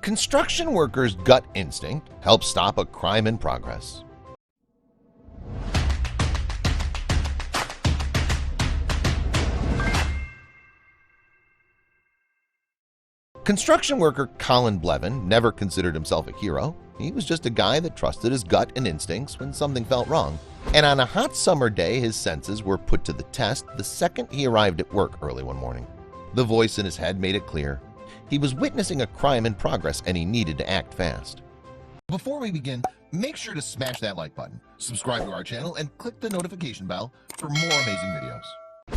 Construction workers' gut instinct helps stop a crime in progress. Construction worker Colin Blevin never considered himself a hero. He was just a guy that trusted his gut and instincts when something felt wrong. And on a hot summer day, his senses were put to the test the second he arrived at work early one morning. The voice in his head made it clear. He was witnessing a crime in progress and he needed to act fast. Before we begin, make sure to smash that like button, subscribe to our channel, and click the notification bell for more amazing videos.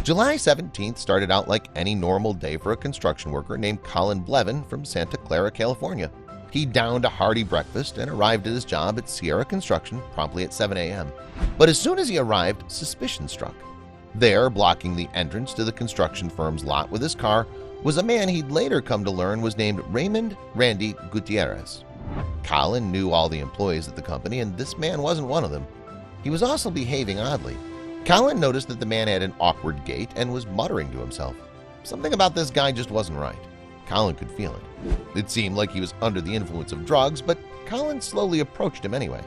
July 17th started out like any normal day for a construction worker named Colin Blevin from Santa Clara, California. He downed a hearty breakfast and arrived at his job at Sierra Construction promptly at 7 a.m. But as soon as he arrived, suspicion struck. There, blocking the entrance to the construction firm's lot with his car, was a man he'd later come to learn was named Raymond Randy Gutierrez. Colin knew all the employees at the company, and this man wasn't one of them. He was also behaving oddly. Colin noticed that the man had an awkward gait and was muttering to himself. Something about this guy just wasn't right. Colin could feel it. It seemed like he was under the influence of drugs, but Colin slowly approached him anyway.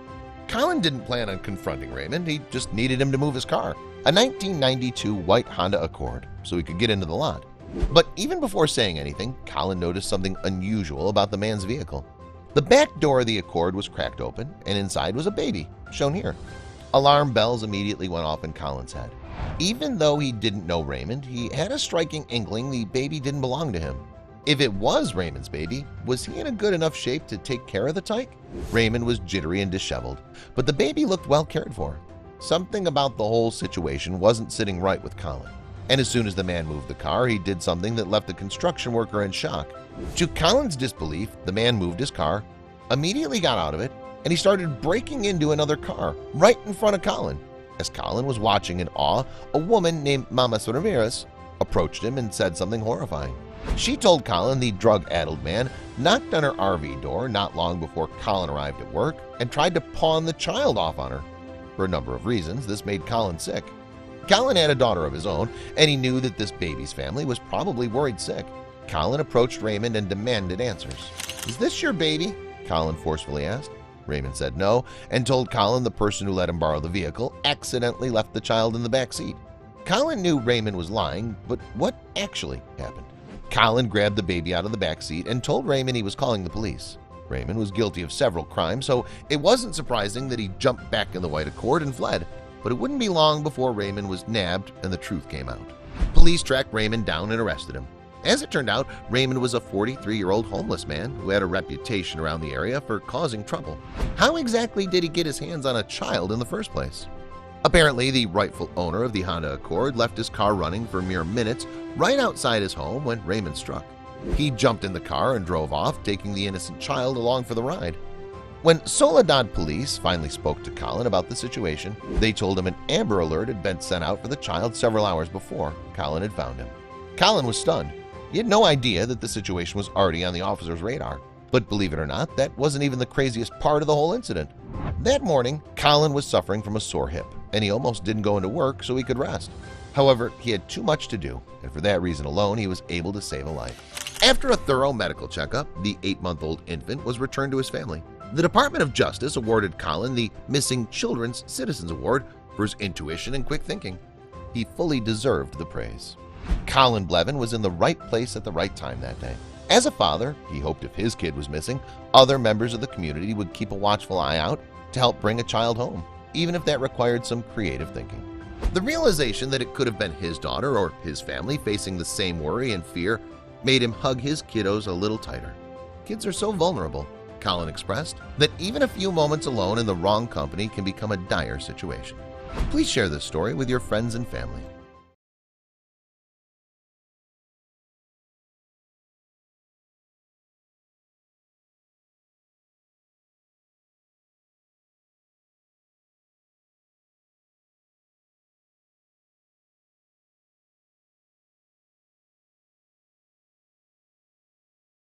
Colin didn't plan on confronting Raymond, he just needed him to move his car, a 1992 white Honda Accord, so he could get into the lot. But even before saying anything, Colin noticed something unusual about the man's vehicle. The back door of the Accord was cracked open, and inside was a baby, shown here. Alarm bells immediately went off in Colin's head. Even though he didn't know Raymond, he had a striking inkling the baby didn't belong to him. If it was Raymond's baby, was he in a good enough shape to take care of the tyke? Raymond was jittery and disheveled, but the baby looked well cared for. Something about the whole situation wasn't sitting right with Colin. And as soon as the man moved the car, he did something that left the construction worker in shock. To Colin's disbelief, the man moved his car, immediately got out of it, and he started breaking into another car right in front of Colin. As Colin was watching in awe, a woman named Mama Ramirez approached him and said something horrifying. She told Colin the drug-addled man knocked on her RV door not long before Colin arrived at work and tried to pawn the child off on her. For a number of reasons, this made Colin sick. Colin had a daughter of his own, and he knew that this baby's family was probably worried sick. Colin approached Raymond and demanded answers. "Is this your baby?" Colin forcefully asked. Raymond said no and told Colin the person who let him borrow the vehicle accidentally left the child in the back seat. Colin knew Raymond was lying, but what actually happened? Colin grabbed the baby out of the back seat and told Raymond he was calling the police. Raymond was guilty of several crimes, so it wasn't surprising that he jumped back in the white Accord and fled. But it wouldn't be long before Raymond was nabbed and the truth came out. Police tracked Raymond down and arrested him. As it turned out, Raymond was a 43-year-old homeless man who had a reputation around the area for causing trouble. How exactly did he get his hands on a child in the first place? Apparently, the rightful owner of the Honda Accord left his car running for mere minutes right outside his home when Raymond struck. He jumped in the car and drove off, taking the innocent child along for the ride. When Soledad police finally spoke to Colin about the situation, they told him an Amber Alert had been sent out for the child several hours before Colin had found him. Colin was stunned. He had no idea that the situation was already on the officer's radar. But believe it or not, that wasn't even the craziest part of the whole incident. That morning, Colin was suffering from a sore hip, and he almost didn't go into work so he could rest. However, he had too much to do, and for that reason alone, he was able to save a life. After a thorough medical checkup, the 8-month-old infant was returned to his family. The Department of Justice awarded Colin the Missing Children's Citizens Award for his intuition and quick thinking. He fully deserved the praise. Colin Blevin was in the right place at the right time that day. As a father, he hoped if his kid was missing, other members of the community would keep a watchful eye out to help bring a child home, even if that required some creative thinking. The realization that it could have been his daughter or his family facing the same worry and fear made him hug his kiddos a little tighter. Kids are so vulnerable, Colin expressed, that even a few moments alone in the wrong company can become a dire situation. Please share this story with your friends and family.